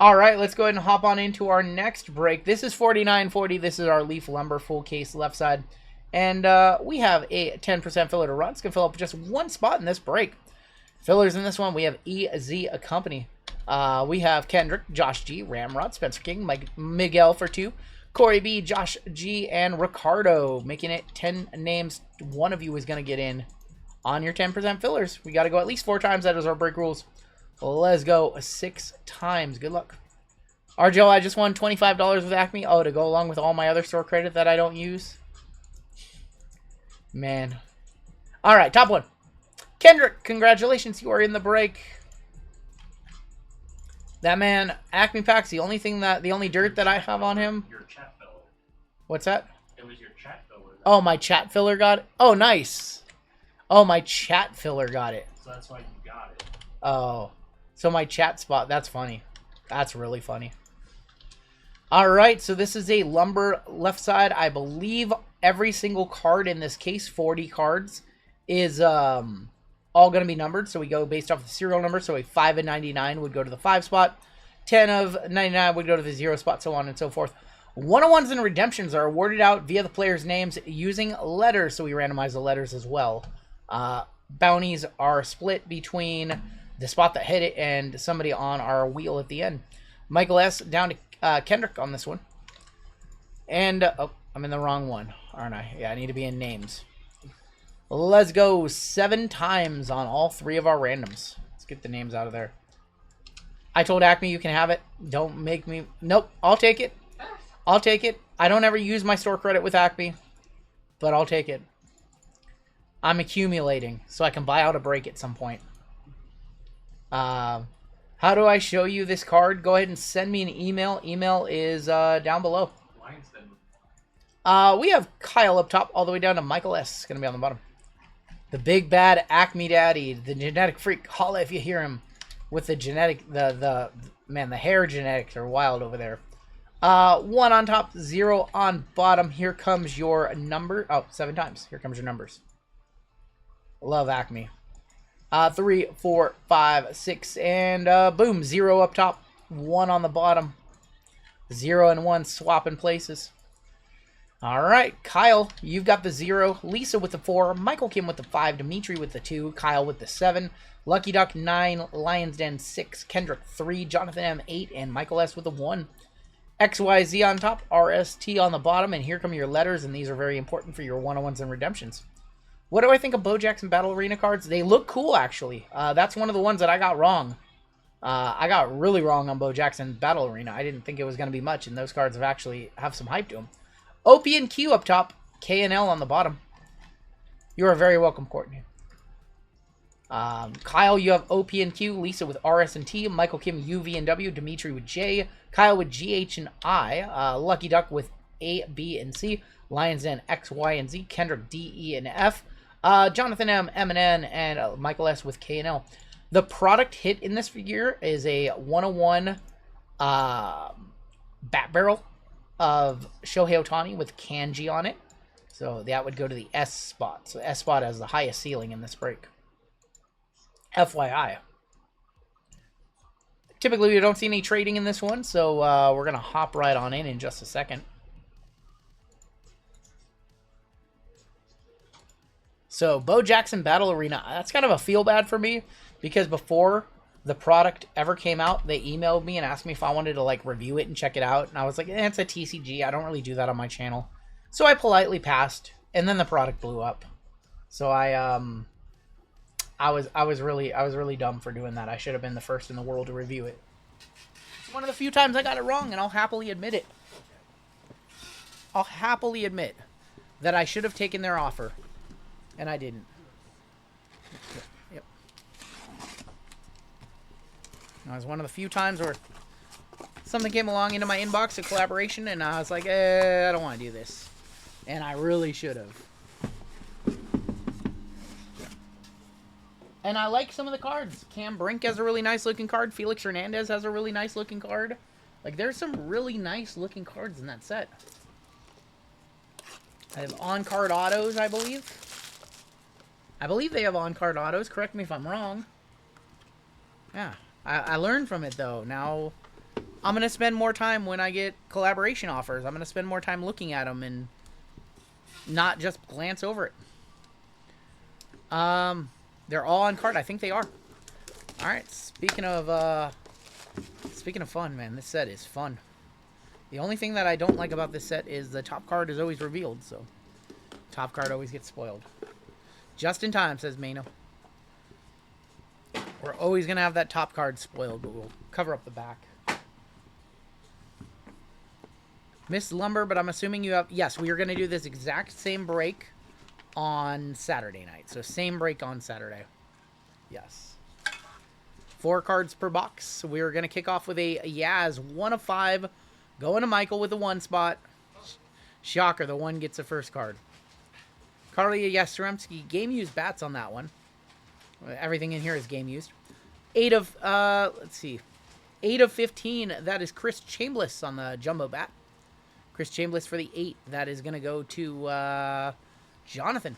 All right, let's go ahead and hop on into our next break. This is 49.40. This is our Leaf Lumber full case left side. And we have a 10% filler to run. It's going to fill up just one spot in this break. Fillers in this one, we have EZ Company. We have Kendrick, Josh G, Ramrod, Spencer King, Miguel for 2, Corey B, Josh G, and Ricardo. Making it 10 names. One of you is going to get in on your 10% fillers. We got to go at least 4 times. That is our break rules. Let's go 6 times. Good luck. RGL, I just won $25 with Acme. Oh, to go along with all my other store credit that I don't use. Man. All right, top one. Kendrick, congratulations. You are in the break. That man, Acme Packs, the only dirt that I have on him. Your chat filler. What's that? It was your chat filler. Oh, my chat filler got it? Oh, nice. Oh, my chat filler got it. So that's why you got it. Oh. So my chat spot, that's funny. That's really funny. All right, so this is a lumber left side. I believe every single card in this case, 40 cards, is all going to be numbered. So we go based off the serial number. So a 5 of 99 would go to the 5 spot. 10 of 99 would go to the 0 spot, so on and so forth. 101s and redemptions are awarded out via the players' names using letters. So we randomize the letters as well. Bounties are split between the spot that hit it and somebody on our wheel at the end. Michael S. down to Kendrick on this one. And, oh, I'm in the wrong one, aren't I? Yeah, I need to be in names. Let's go 7 times on all 3 of our randoms. Let's get the names out of there. I told Acme you can have it. Don't make me... Nope, I'll take it. I'll take it. I don't ever use my store credit with Acme, but I'll take it. I'm accumulating so I can buy out a break at some point. How do I show you this card? Go ahead and send me an email. Email is down below. We have Kyle up top, all the way down to Michael S. Going to be on the bottom. The big bad Acme Daddy, the genetic freak. Holla if you hear him with the genetic, man, the hair genetics are wild over there. 1 on top, 0 on bottom. Here comes your number. Oh, 7 times. Here comes your numbers. Love Acme. 3, 4, 5, 6, and boom, 0 up top, 1 on the bottom. 0 and 1 swapping places. All right, Kyle, you've got the 0. Lisa with the 4. Michael Kim with the 5. Dimitri with the 2. Kyle with the 7. Lucky Duck 9. Lions Den 6. Kendrick 3. Jonathan M 8. And Michael S with the 1. XYZ on top. RST on the bottom. And here come your letters, and these are very important for your 101s and redemptions. What do I think of Bo Jackson Battle Arena cards? They look cool, actually. That's one of the ones that I got wrong. I got really wrong on Bo Jackson Battle Arena. I didn't think it was going to be much, and those cards have some hype to them. OP and Q up top. K and L on the bottom. You are very welcome, Courtney. Kyle, you have OP and Q. Lisa with RS and T. Michael Kim, U, V, and W. Dimitri with J. Kyle with G, H, and I. Lucky Duck with A, B, and C. Lions Den X, Y, and Z. Kendrick D, E, and F. Jonathan M, M, and N, and Michael S with K and L. The product hit in this figure is a 101 bat barrel of Shohei Ohtani with kanji on it. So that would go to the S spot. So S spot has the highest ceiling in this break. FYI. Typically, we don't see any trading in this one, so we're going to hop right on in just a second. So, Bo Jackson Battle Arena, that's kind of a feel bad for me, because before the product ever came out, they emailed me and asked me if I wanted to, like, review it and check it out, and I was like, it's a TCG, I don't really do that on my channel. So I politely passed, and then the product blew up. So I was really dumb for doing that. I should have been the first in the world to review it. It's one of the few times I got it wrong, and I'll happily admit it. I'll happily admit that I should have taken their offer. And I didn't. Yep. It was one of the few times where something came along into my inbox, a collaboration, and I was like, I don't want to do this. And I really should have. And I like some of the cards. Cam Brink has a really nice looking card. Felix Hernandez has a really nice looking card. Like, there's some really nice looking cards in that set. I have on-card autos, I believe. I believe they have on-card autos. Correct me if I'm wrong. Yeah. I learned from it, though. Now I'm going to spend more time when I get collaboration offers. I'm going to spend more time looking at them and not just glance over it. They're all on card. I think they are. All right. Speaking of fun, man, this set is fun. The only thing that I don't like about this set is the top card is always revealed, so top card always gets spoiled. Just in time, says Mano. We're always going to have that top card spoiled, but we'll cover up the back. Miss Lumber, but I'm assuming you have... Yes, we are going to do this exact same break on Saturday night. So same break on Saturday. Yes. 4 cards per box. We're going to kick off with a Yaz 1 of 5. Going to Michael with the 1 spot. Shocker, the 1 gets the first card. Carly Yastrzemski, game used bats on that one. Everything in here is game used. 8 of, let's see. 8 of 15, that is Chris Chambliss on the jumbo bat. Chris Chambliss for the 8. That is going to go to Jonathan.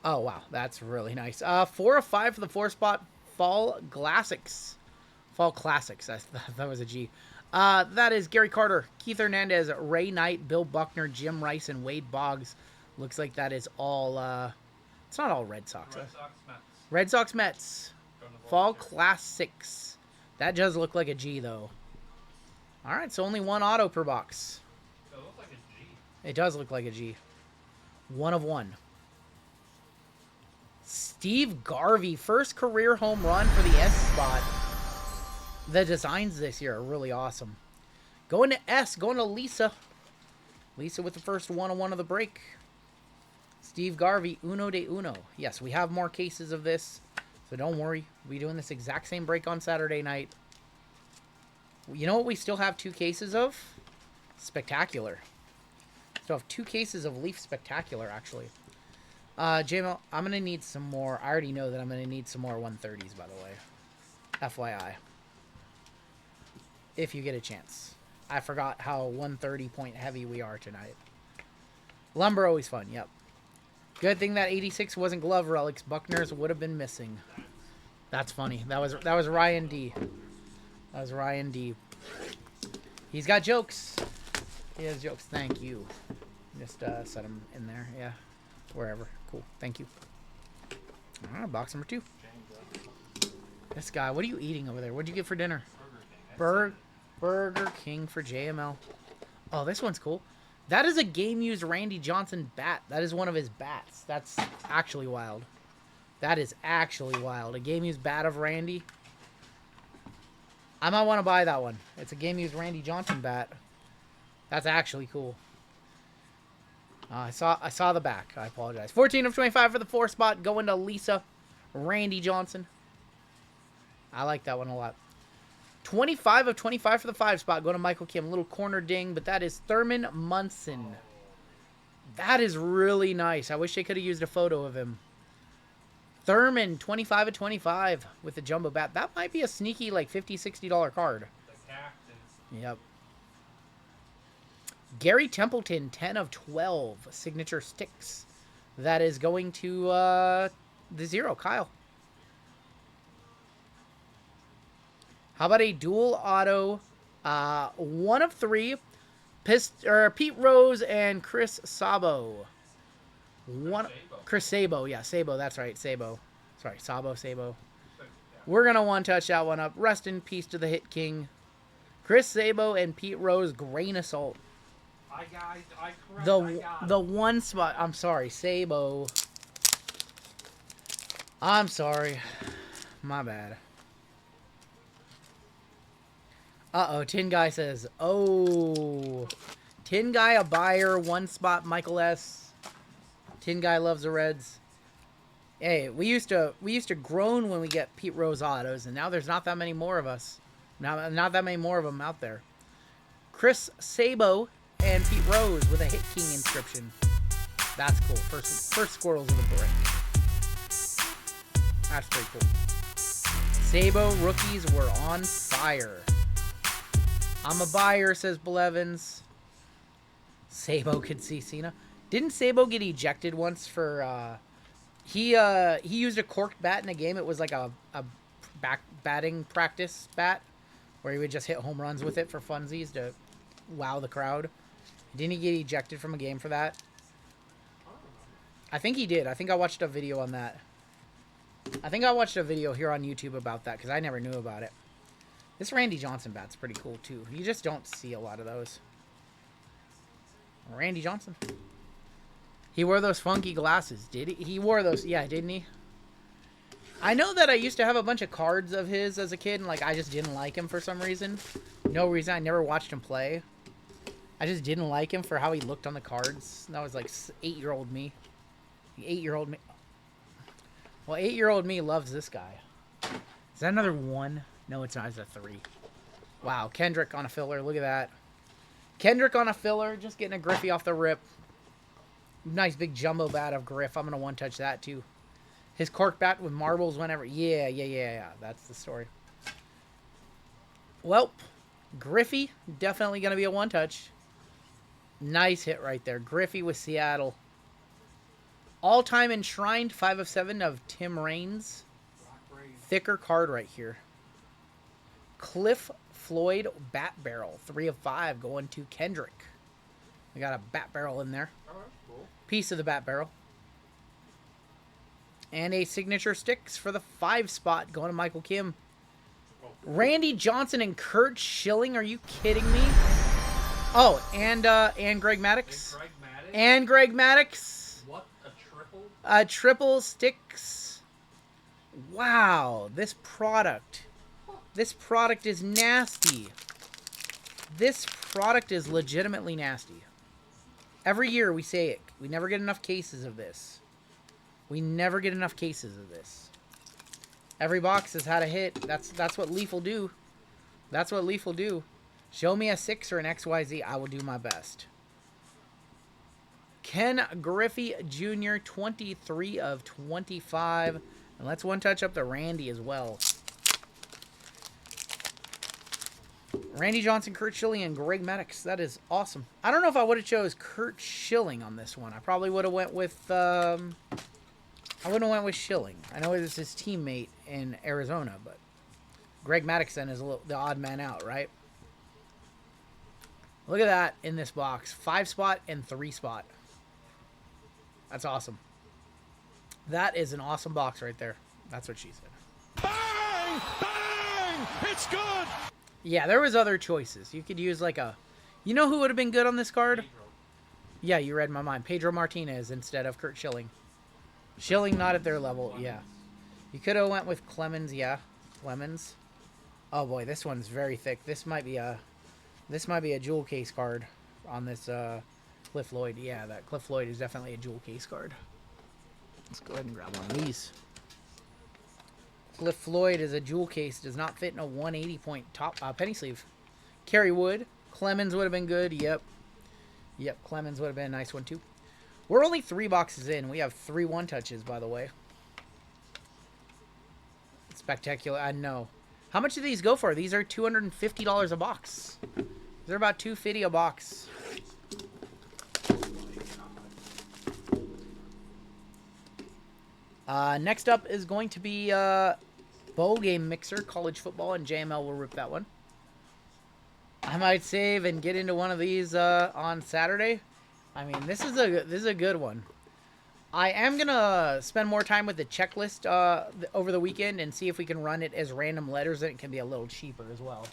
Oh, wow. That's really nice. 4 of 5 for the 4 spot. Fall Classics. Fall Classics. That was a G. That is Gary Carter, Keith Hernandez, Ray Knight, Bill Buckner, Jim Rice, and Wade Boggs. Looks like that is all... it's not all Red Sox. Red Sox, Mets. Red Sox, Mets. Fall Classics. That does look like a G, though. All right, so only 1 auto per box. It looks like a G. It does look like a G. 1 of 1. Steve Garvey, first career home run for the S spot. The designs this year are really awesome. Going to S, going to Lisa. Lisa with the first 1 of 1 of the break. Steve Garvey, uno de uno. Yes, we have more cases of this, so don't worry. We'll be doing this exact same break on Saturday night. You know what we still have 2 cases of? Spectacular. Still have 2 cases of Leaf Spectacular, actually. JML, I'm going to need some more. I already know that I'm going to need some more 130s, by the way. FYI. If you get a chance. I forgot how 130 point heavy we are tonight. Lumber, always fun, yep. Good thing that 86 wasn't glove relics. Buckner's would have been missing. That's funny. That was Ryan D. That was Ryan D. He's got jokes. He has jokes. Thank you. Just set him in there. Yeah. Wherever. Cool. Thank you. All right, box number 2. This guy, what are you eating over there? What'd you get for dinner? Burger King for JML. Oh, this one's cool. That is a game-used Randy Johnson bat. That is one of his bats. That's actually wild. That is actually wild. A game-used bat of Randy. I might want to buy that one. It's a game-used Randy Johnson bat. That's actually cool. I saw the back. I apologize. 14 of 25 for the 4 spot. Going to Lisa. Randy Johnson. I like that one a lot. 25 of 25 for the 5 spot. Going to Michael Kim. Little corner ding, but that is Thurman Munson. That is really nice. I wish they could have used a photo of him. Thurman, 25 of 25 with the jumbo bat. That might be a sneaky, like, $50, $60 card. The cactus. Yep. Gary Templeton, 10 of 12. Signature sticks. That is going to the 0, Kyle. How about a dual auto? 1 of 3. Pete Rose and Chris Sabo. Chris Sabo. Yeah, Sabo. That's right. Sabo. Sorry, Sabo. We're going to one-touch that one up. Rest in peace to the Hit King. Chris Sabo and Pete Rose, grain of salt. The 1 spot. I'm sorry, Sabo. I'm sorry. My bad. Uh-oh, Tin Guy says, oh. Tin Guy, a buyer, 1 spot, Michael S. Tin Guy loves the Reds. Hey, we used to groan when we get Pete Rose autos, and now there's not that many more of us. Not that many more of them out there. Chris Sabo and Pete Rose with a Hit King inscription. That's cool. First squirrels of the break. That's pretty cool. Sabo rookies were on fire. I'm a buyer, says Blevins. Sabo could see Cena. Didn't Sabo get ejected once for he used a corked bat in a game? It was like a batting practice bat where he would just hit home runs with it for funsies to wow the crowd. Didn't he get ejected from a game for that? I think he did. I think I watched a video on that. I think I watched a video here on YouTube about that because I never knew about it. This Randy Johnson bat's pretty cool too. You just don't see a lot of those. Randy Johnson. He wore those funky glasses, did he? He wore those, yeah, didn't he? I know that I used to have a bunch of cards of his as a kid, and like I just didn't like him for some reason. No reason. I never watched him play. I just didn't like him for how he looked on the cards. That was like 8-year-old me. 8-year-old me. Well, 8-year-old me loves this guy. Is that another 1? No, it's not. It's a 3. Wow, Kendrick on a filler. Look at that. Kendrick on a filler, just getting a Griffey off the rip. Nice big jumbo bat of Griff. I'm going to one-touch that, too. His cork bat with marbles whenever. Yeah. That's the story. Well, Griffey, definitely going to be a one-touch. Nice hit right there. Griffey with Seattle. All-time enshrined 5 of 7 of Tim Raines. Thicker card right here. Cliff Floyd bat barrel. 3 of 5 going to Kendrick. We got a bat barrel in there. Piece of the bat barrel. And a signature sticks for the 5 spot going to Michael Kim. Randy Johnson and Kurt Schilling. Are you kidding me? Oh, and Greg Maddux. And Greg Maddux. What a triple. A triple sticks. Wow, this product is nasty. This product is legitimately nasty. Every year we say it. We never get enough cases of this. We never get enough cases of this. Every box has had a hit. That's what Leaf will do. That's what Leaf will do. Show me a 6 or an XYZ. I will do my best. Ken Griffey Jr., 23 of 25. And let's one touch up the Randy as well. Randy Johnson, Kurt Schilling, and Greg Maddux. That is awesome. I don't know if I would have chose Kurt Schilling on this one. I probably would have went with Schilling. I know it was his teammate in Arizona, but Greg Maddux then is the odd man out, right? Look at that in this box. 5 spot and 3 spot. That's awesome. That is an awesome box right there. That's what she said. Bang! Bang! It's good! Yeah, there was other choices. You could use like a... You know who would have been good on this card? Yeah, you read my mind. Pedro Martinez instead of Kurt Schilling. Schilling not at their level, yeah. You could have went with Clemens, yeah. Clemens. Oh boy, this one's very thick. This might be a jewel case card on this Cliff Floyd. Yeah, that Cliff Floyd is definitely a jewel case card. Let's go ahead and grab one of these. Cliff Floyd is a jewel case. Does not fit in a 180 point top penny sleeve. Kerry Wood. Clemens would have been good. Yep, Clemens would have been a nice one too. We're only 3 boxes in. We have 3 one-touches, by the way. Spectacular. I know. How much do these go for? These are $250 a box. They're about $250 a box. Next up is going to be Bowl Game Mixer, college football, and JML will rip that one. I might save and get into one of these on Saturday. I mean, this is a good one. I am gonna spend more time with the checklist over the weekend and see if we can run it as random letters, and it can be a little cheaper as well.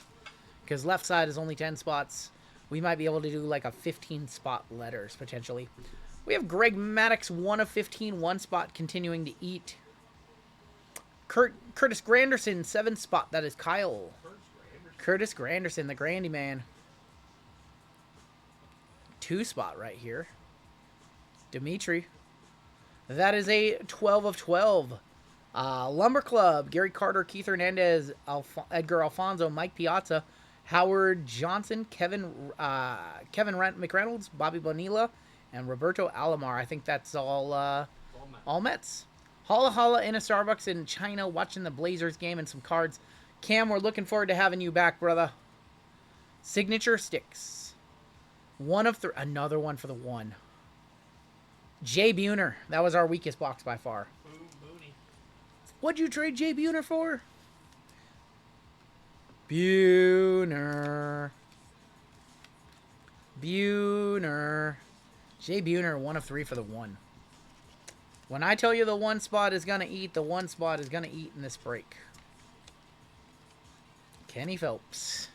Because left side is only 10 spots. We might be able to do like a 15 spot letters potentially. We have Greg Maddux, 1 of 15, 1 spot, continuing to eat. Curtis Granderson, 7 spot. That is Kyle. Curtis Granderson, the Grandy man. 2 spot right here. Dimitri. That is a 12 of 12. Lumber Club, Gary Carter, Keith Hernandez, Edgar Alfonso, Mike Piazza, Howard Johnson, Kevin McReynolds, Bobby Bonilla, and Roberto Alomar. I think that's all Mets. Holla holla in a Starbucks in China, watching the Blazers game and some cards. Cam, we're looking forward to having you back, brother. Signature sticks. 1 of 3. Another one for the 1. Jay Buhner. That was our weakest box by far. What'd you trade Jay Buhner for? Buhner. Buhner. Buhner. Jay Buhner, 1 of 3 for the 1. When I tell you the 1 spot is going to eat, the 1 spot is going to eat in this break. Kenny Phelps.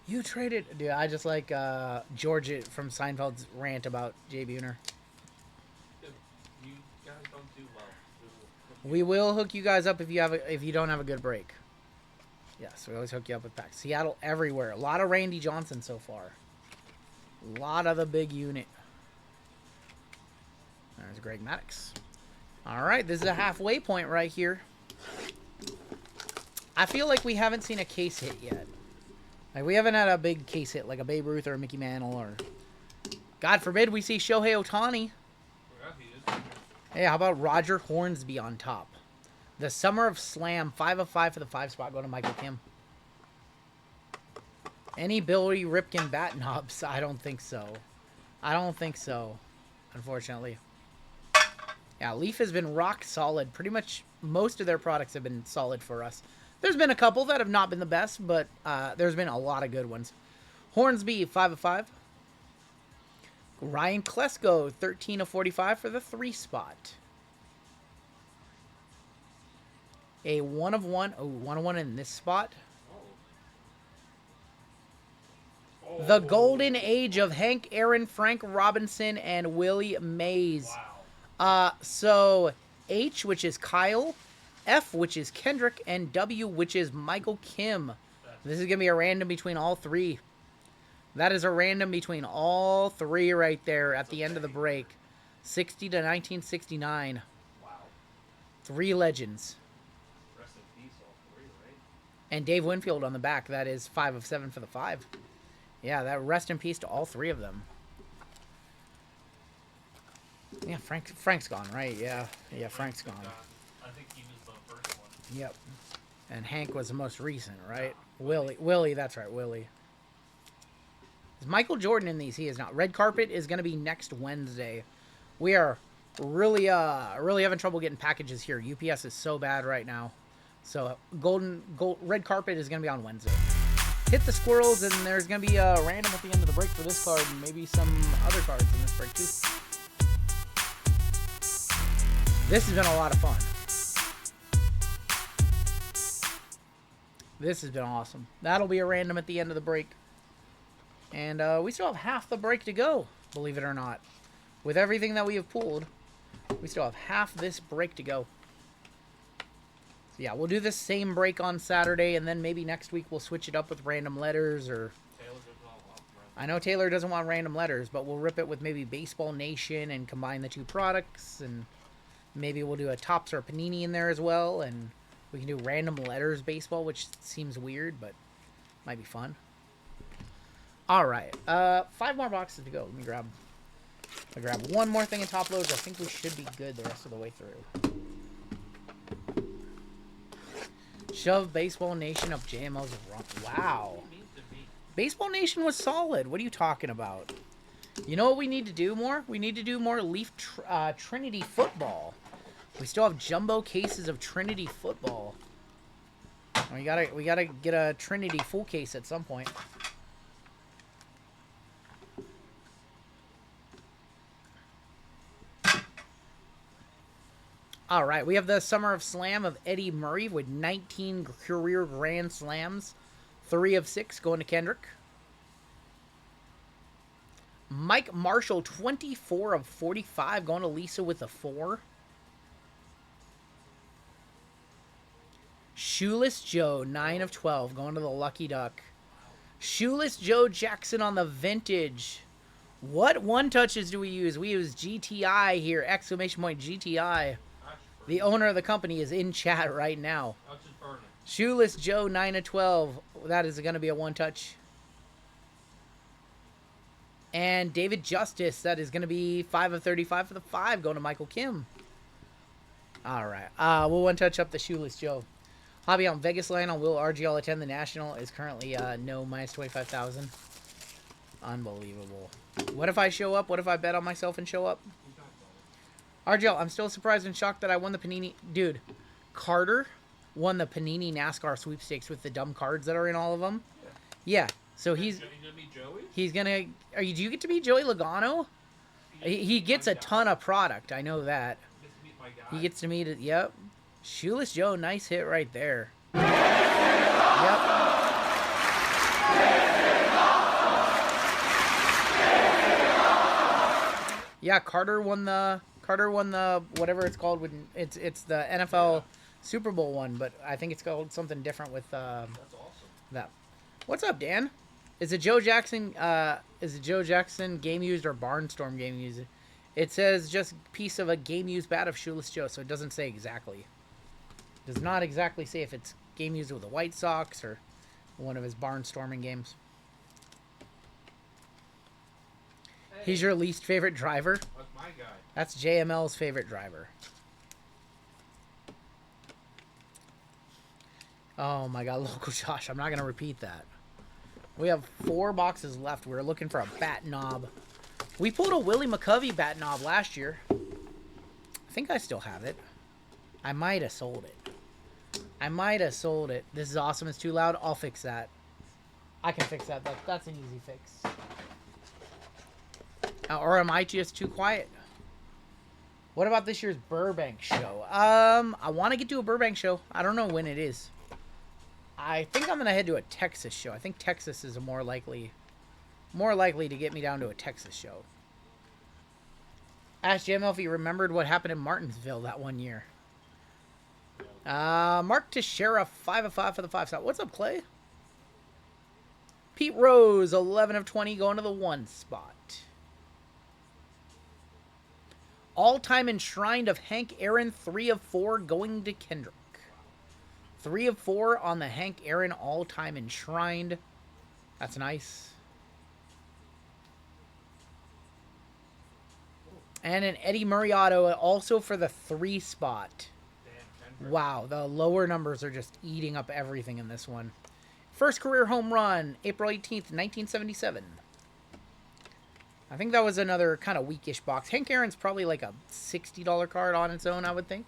You traded... Dude, I just like George from Seinfeld's rant about Jay Buhner. You guys don't do well. We will hook you guys up if you don't have a good break. Yes, we always hook you up with packs. Seattle everywhere. A lot of Randy Johnson so far. A lot of the big unit. There's Greg Maddux. All right, this is a halfway point right here. I feel like we haven't seen a case hit yet. Like, we haven't had a big case hit like a Babe Ruth or a Mickey Mantle or... God forbid we see Shohei Ohtani. Yeah, he is. Hey, how about Roger Hornsby on top? The Summer of Slam, 5 of 5 for the 5 spot, going to Michael Kim. Any Billy Ripken bat knobs? I don't think so. I don't think so, unfortunately. Yeah, Leaf has been rock solid. Pretty much most of their products have been solid for us. There's been a couple that have not been the best, but there's been a lot of good ones. Hornsby, 5 of 5. Ryan Klesko, 13 of 45 for the 3 spot. A 1 of 1. Oh, 1 of 1 in this spot. Oh. The golden age of Hank Aaron, Frank Robinson, and Willie Mays. Wow. So H, which is Kyle, F, which is Kendrick, and W, which is Michael Kim. This is going to be a random between all 3. That is a random between all 3 right there at the end of the break. 60 to 1969. Wow. 3 legends. Rest in peace, all 3, right? And Dave Winfield on the back. That is 5 of 7 for the 5. Yeah, that rest in peace to all 3 of them. Yeah, Frank's gone, right? Yeah, Frank's gone. I think he was the first one. Yep. And Hank was the most recent, right? Willie, that's right, Willie. Is Michael Jordan in these? He is not. Red carpet is going to be next Wednesday. We are really having trouble getting packages here. UPS is so bad right now. So red carpet is going to be on Wednesday. Hit the squirrels, and there's going to be a random at the end of the break for this card, and maybe some other cards in this break too. This has been a lot of fun. This has been awesome. That'll be a random at the end of the break. And we still have half the break to go, believe it or not. With everything that we have pulled, we still have half this break to go. So yeah, we'll do the same break on Saturday, and then maybe next week we'll switch it up with random letters. Or Taylor doesn't want random. I know Taylor doesn't want random letters, but we'll rip it with maybe Baseball Nation and combine the 2 products. And maybe we'll do a Topps or a Panini in there as well. And we can do random letters baseball, which seems weird, but might be fun. All right, 5 more boxes to go. Let me grab one more thing in top loads. I think we should be good the rest of the way through. Shove Baseball Nation up JML's wrong. Wow. Baseball Nation was solid. What are you talking about? You know what we need to do more? We need to do more Leaf Trinity football. We still have jumbo cases of Trinity football. We gotta get a Trinity full case at some point. All right, we have the Summer of Slam of Eddie Murray with 19 career Grand Slams. 3 of 6 going to Kendrick. Mike Marshall, 24 of 45 going to Lisa with a 4. Shoeless Joe, 9 of 12 going to the Lucky Duck. Shoeless Joe Jackson on the Vintage. What 1 touches do we use? We use GTI here, exclamation point GTI. The owner of the company is in chat right now. Shoeless Joe, 9 of 12. That is going to be a 1 touch. And David Justice, that is going to be 5 of 35 for the 5, going to Michael Kim. All right. We'll 1 touch up the Shoeless Joe. Hobby on Vegas line on will RGL attend the National is currently no, minus 25,000. Unbelievable. What if I show up? What if I bet on myself and show up? RGL, I'm still surprised and shocked that I won the Panini. Dude, Carter, won the Panini NASCAR sweepstakes with the dumb cards that are in all of them. Yeah. So he's Gonna be Joey? he's gonna. Do you get to be Joey Logano? He gets a ton of product. I know that. Gets to meet my guy. He gets to meet it. Yep. Shoeless Joe, nice hit right there. Yep. Yeah, Carter won the whatever it's called when it's the NFL Super Bowl one, but I think it's called something different with That's awesome. that. What's up, Dan? Is it Joe Jackson game used or Barnstorm game used? It says just piece of a game used bat of Shoeless Joe, so it doesn't say exactly. It does not exactly say if it's game used with the White Sox or one of his barnstorming games. He's your least favorite driver? That's my guy. That's JML's favorite driver. Oh my god, Local Josh. I'm not going to repeat that. We have 4 boxes left. We're looking for a bat knob. We pulled a Willie McCovey bat knob last year. I think I still have it. I might have sold it. This is awesome. It's too loud. I'll fix that. I can fix that. That's an easy fix. Or am I just too quiet? What about this year's Burbank show? I want to get to a Burbank show. I don't know when it is. I think I'm gonna head to a Texas show. I think Texas is more likely to get me down to a Texas show. Ask JML if he remembered what happened in Martinsville that one year. Mark Teixeira, 5 of 5 for the 5-stop. What's up, Clay? Pete Rose, 11 of 20, going to the 1 spot. All-time enshrined of Hank Aaron, 3 of 4, going to Kendrick. 3 of 4 on the Hank Aaron all-time enshrined. That's nice. And an Eddie Murriato also for the 3 spot. Wow, the lower numbers are just eating up everything in this one. First career home run, April 18th, 1977. I think that was another kind of weakish box. Hank Aaron's probably like a $60 card on its own, I would think.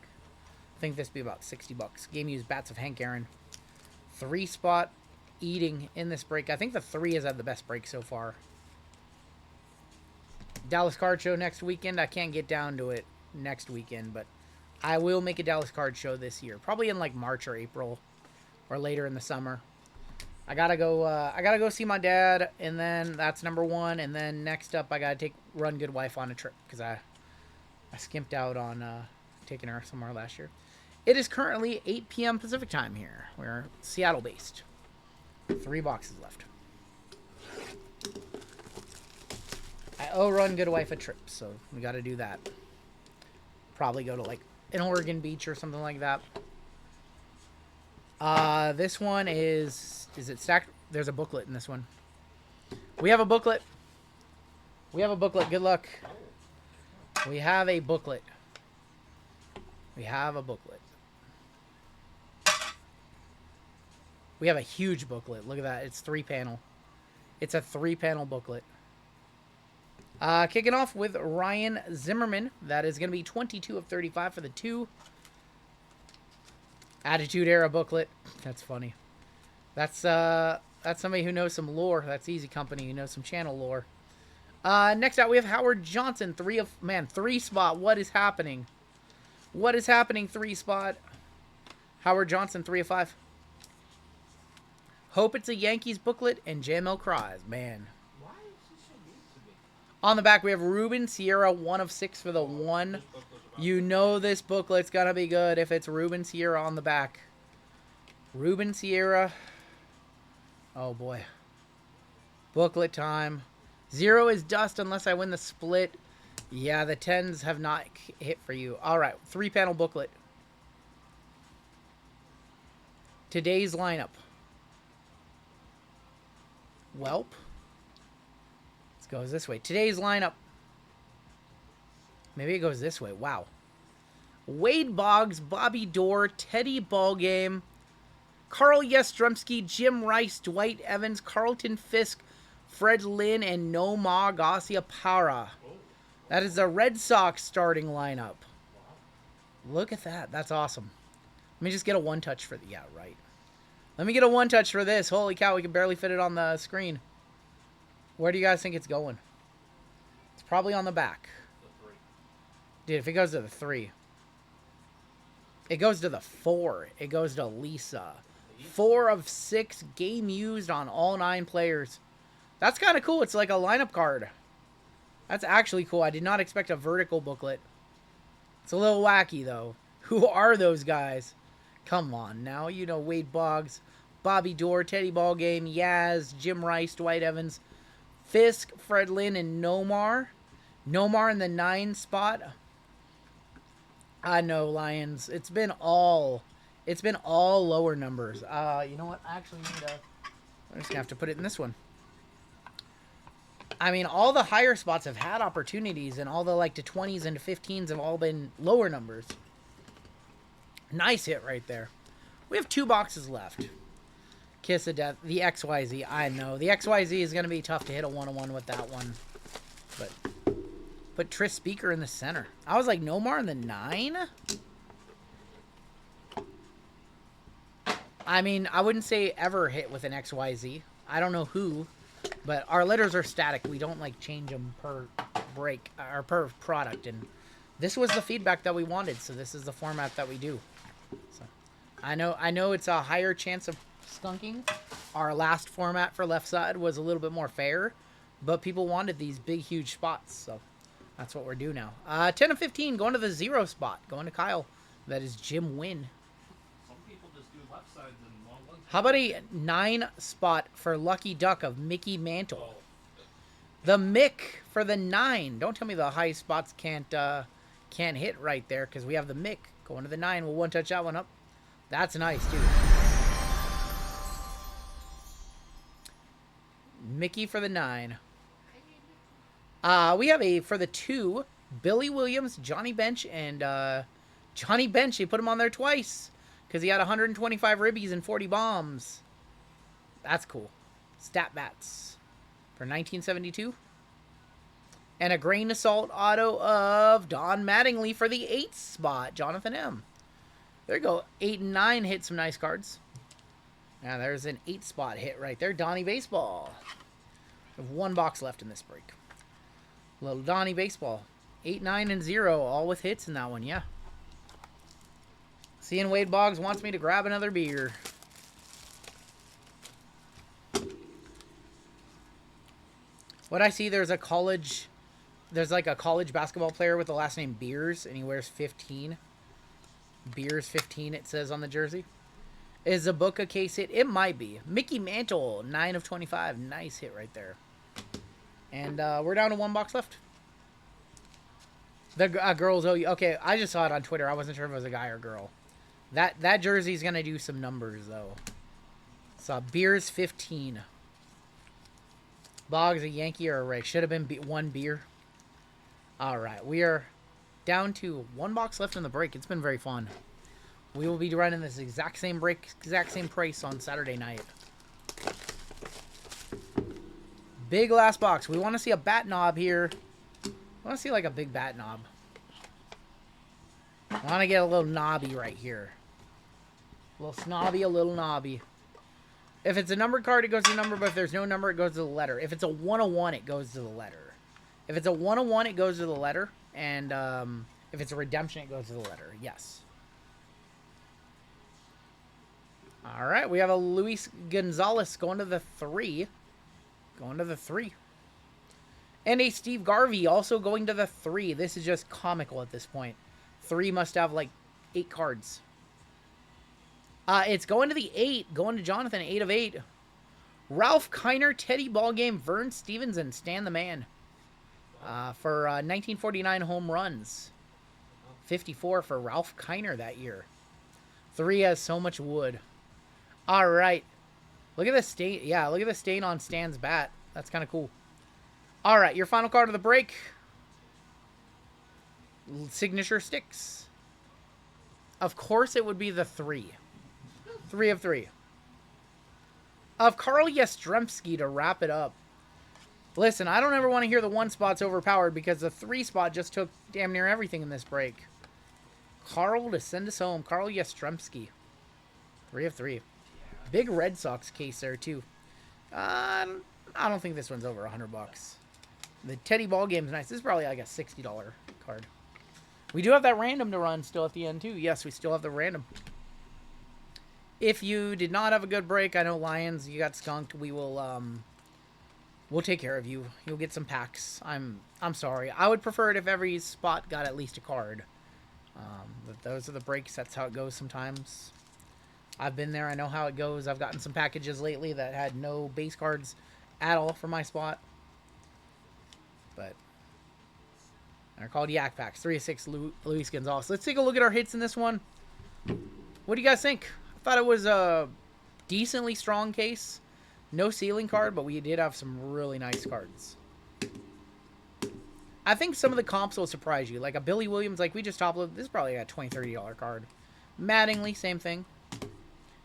I think this would be about $60. Game used bats of Hank Aaron. 3 spot eating in this break. I think the 3 has had the best break so far. Dallas Card Show next weekend. I can't get down to it next weekend, but I will make a Dallas Card Show this year. Probably in like March or April or later in the summer. I gotta go see my dad, and then that's number 1. And then next up, I gotta take Run Good Wife on a trip because I skimped out on taking her somewhere last year. It is currently 8 p.m. Pacific time here. We're Seattle based. 3 boxes left. I owe Run Good Wife a trip, so we got to do that. Probably go to like an Oregon beach or something like that. This one is it stacked? There's a booklet in this one. We have a booklet. Good luck. We have a booklet. We have a huge booklet. Look at that. It's 3-panel. It's a 3-panel booklet. Kicking off with Ryan Zimmerman. That is going to be 22 of 35 for the 2. Attitude Era booklet. That's funny. That's somebody who knows some lore. That's Easy Company who knows some channel lore. Next out we have Howard Johnson. 3 spot. What is happening? 3 spot. Howard Johnson, 3 of 5. Hope it's a Yankees booklet and JML cries. Man. Why is he so mean to me? On the back, we have Ruben Sierra, 1 of 6 for the 1. You know this booklet's going to be good if it's Ruben Sierra on the back. Ruben Sierra. Oh, boy. Booklet time. 0 is dust unless I win the split. Yeah, the 10s have not hit for you. All right, 3-panel booklet. Today's lineup. Welp. Let's go this way. Today's lineup. Maybe it goes this way. Wow. Wade Boggs, Bobby Dorr, Teddy Ballgame, Carl Yastrzemski, Jim Rice, Dwight Evans, Carlton Fisk, Fred Lynn, and Nomar Garcia Para. That is the Red Sox starting lineup. Look at that. That's awesome. me just get a one-touch for the... Yeah, right. Let me get a one-touch for this. Holy cow, we can barely fit it on the screen. Where do you guys think it's going? It's probably on the back. The 3. Dude, if it goes to the 3. It goes to the 4. It goes to Lisa. 4 of 6 game used on all 9 players. That's kind of cool. It's like a lineup card. That's actually cool. I did not expect a vertical booklet. It's a little wacky, though. Who are those guys? Come on now. You know Wade Boggs, Bobby Dorr, Teddy Ballgame, Yaz, Jim Rice, Dwight Evans, Fisk, Fred Lynn, and Nomar. Nomar in the 9 spot. I know, Lions. It's been all lower numbers. You know what? I actually need to... I'm just going to have to put it in this one. I mean, all the higher spots have had opportunities, and all the, like, the 20s and 15s have all been lower numbers. Nice hit right there. We have 2 boxes left. Kiss of Death. The XYZ. I know. The XYZ is going to be tough to hit a 1-on-1 with that one. But put Tris Speaker in the center. I was like, Nomar in the 9? I mean, I wouldn't say ever hit with an XYZ. I don't know who. But our letters are static. We don't, like, change them per break or per product. And this was the feedback that we wanted. So this is the format that we do. So I know it's a higher chance of skunking. Our last format for left side was a little bit more fair. But people wanted these big, huge spots. So that's what we're doing now. 10 of 15 going to the 0 spot. Going to Kyle. That is Jim Wynn. Some people just do left sides and long ones. How about a 9 spot for Lucky Duck of Mickey Mantle? Oh. The Mick for the 9. Don't tell me the high spots can't hit right there, because we have the Mick going to the 9. We'll one-touch that one up. That's nice, too. Mickey for the 9. We have a, for the 2, Billy Williams, Johnny Bench, and Johnny Bench. They put him on there twice, because he had 125 ribbies and 40 bombs. That's cool. Stat bats for 1972. And a grain assault auto of Don Mattingly for the 8th spot. Jonathan M. There you go. 8 and 9 hit some nice cards. Now there's an 8 spot hit right there. Donnie Baseball. We have 1 box left in this break. Little Donnie Baseball. 8, 9, and 0. All with hits in that one, yeah. Seeing Wade Boggs wants me to grab another beer. What I see, there's like a college basketball player with the last name Beers, and he wears 15. Beers 15, it says on the jersey. Is the book a case hit? It might be. Mickey Mantle, 9 of 25. Nice hit right there. And we're down to 1 box left. The girls owe you. Okay, I just saw it on Twitter. I wasn't sure if it was a guy or girl. That jersey's going to do some numbers, though. So, Beers 15. Boggs, a Yankee or a Ray? Should have been 1 beer. All right, we are down to 1 box left in the break. It's been very fun. We will be running this exact same break, exact same price on Saturday night. Big last box. We want to see a bat knob here. I want to see like a big bat knob. I want to get a little knobby right here. A little snobby, a little knobby. If it's a numbered card, it goes to the number, but if there's no number, it goes to the letter. If it's a 101, it goes to the letter. If it's a 101, it goes to the letter. And if it's a redemption, it goes to the letter. Yes. All right, we have a Luis Gonzalez going to the 3. Going to the 3. And a Steve Garvey also going to the 3. This is just comical at this point. 3 must have like 8 cards. It's going to the 8. Going to Jonathan, 8 of 8. Ralph Kiner, Teddy Ballgame, Vern Stevens, and Stan the Man. For 1949 home runs. 54 for Ralph Kiner that year. 3 has so much wood. All right. Look at the stain. Yeah, look at the stain on Stan's bat. That's kind of cool. All right, your final card of the break. Signature sticks. Of course it would be the 3. 3 of 3. Of Carl Yastrzemski to wrap it up. Listen, I don't ever want to hear the 1 spot's overpowered because the 3 spot just took damn near everything in this break. Carl to send us home. Carl Yastrzemski. 3 of 3. Big Red Sox case there, too. I don't think this one's over $100. The Teddy Ball game's nice. This is probably like a $60 card. We do have that random to run still at the end, too. Yes, we still have the random. If you did not have a good break, I know Lions, you got skunked. We will, we'll take care of you. You'll get some packs. I'm sorry. I would prefer it if every spot got at least a card. But those are the breaks. That's how it goes sometimes. I've been there. I know how it goes. I've gotten some packages lately that had no base cards at all for my spot. But they're called Yak Packs. 3 of 6 Luis Gonzalez. Let's take a look at our hits in this one. What do you guys think? I thought it was a decently strong case. No ceiling card, but we did have some really nice cards. I think some of the comps will surprise you. Like a Billy Williams, like we just top-loaded. This is probably a $20, $30 card. Mattingly, same thing.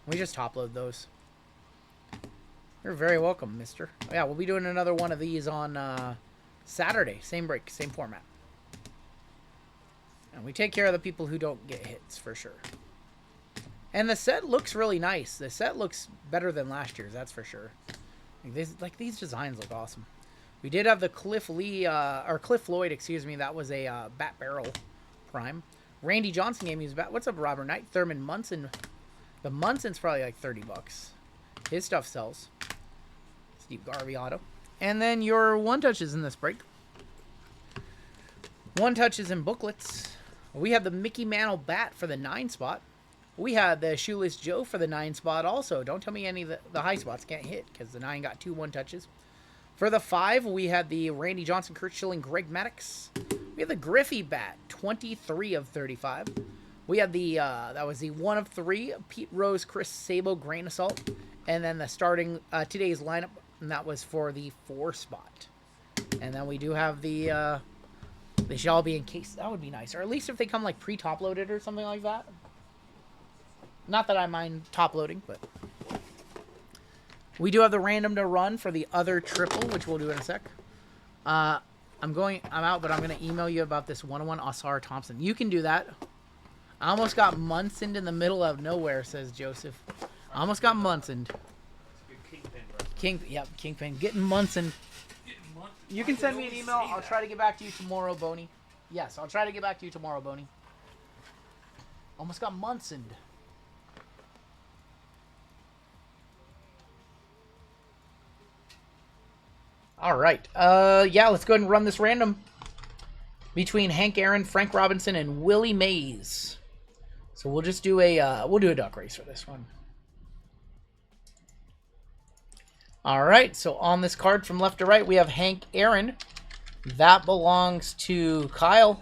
We just top-load those. You're very welcome, mister. Oh, yeah, we'll be doing another one of these on Saturday. Same break, same format. And we take care of the people who don't get hits, for sure. And the set looks really nice. The set looks better than last year's, that's for sure. These designs look awesome. We did have the Cliff Lloyd, excuse me. That was a Bat Barrel Prime. Randy Johnson game, he was back. What's up, Robert Knight? Thurman Munson. The Munson's probably like $30. His stuff sells. Steve Garvey auto. And then your one-touches in this break. One-touches and booklets. We have the Mickey Mantle bat for the 9 spot. We had the Shoeless Joe for the 9 spot also. Don't tell me any of the high spots can't hit because the 9 got 2 one-touches. For the 5, we had the Randy Johnson, Kurt Schilling, Greg Maddux. We have the Griffey bat, 23 of 35. We had the, that was the 1 of 3, Pete Rose, Chris Sabo, Grain of Salt. And then the starting, today's lineup, and that was for the 4 spot. And then we do have the, they should all be in case. That would be nice. Or at least if they come like pre-top loaded or something like that. Not that I mind top loading, but we do have the random to run for the other triple, which we'll do in a sec. I'm out, but I'm going to email you about this 101 Osar Thompson. You can do that. I almost got Munson in the middle of nowhere, says Joseph. I almost got Munson. Kingpin. Getting Munson. You can send me an email. I'll try to get back to you tomorrow, Boney. Yes, I'll try to get back to you tomorrow, Boney. Almost got Munson. All right. Yeah, let's go ahead and run this random between Hank Aaron, Frank Robinson, and Willie Mays. So we'll just do a duck race for this one. All right. So on this card from left to right, we have Hank Aaron. That belongs to Kyle.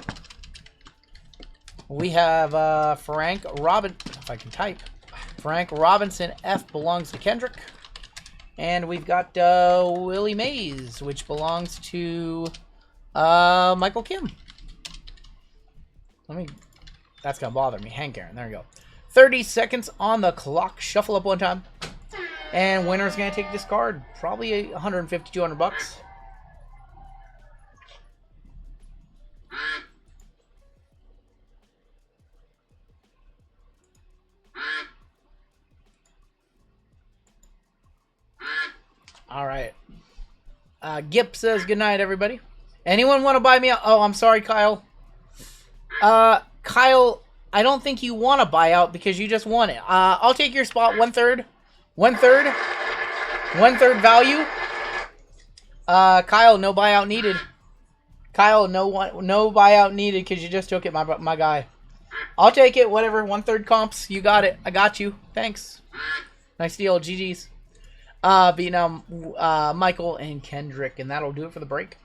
We have Frank Robinson. If I can type, Frank Robinson. F belongs to Kendrick. And we've got Willie Mays, which belongs to Michael Kim. That's going to bother me. Hank Aaron, there you go. 30 seconds on the clock. Shuffle up one time. And winner's going to take this card. Probably 150, 200 bucks. All right. Gip says good night, everybody. Anyone want to buy me out? Oh, I'm sorry, Kyle. Kyle, I don't think you want to buy out because you just won it. I'll take your spot 1/3. 1/3. 1/3 value. Kyle, no buyout needed. Kyle, no buyout needed because you just took it, my guy. I'll take it. Whatever. 1/3 comps. You got it. I got you. Thanks. Nice deal. GG's. Beating out Michael and Kendrick, and that'll do it for the break.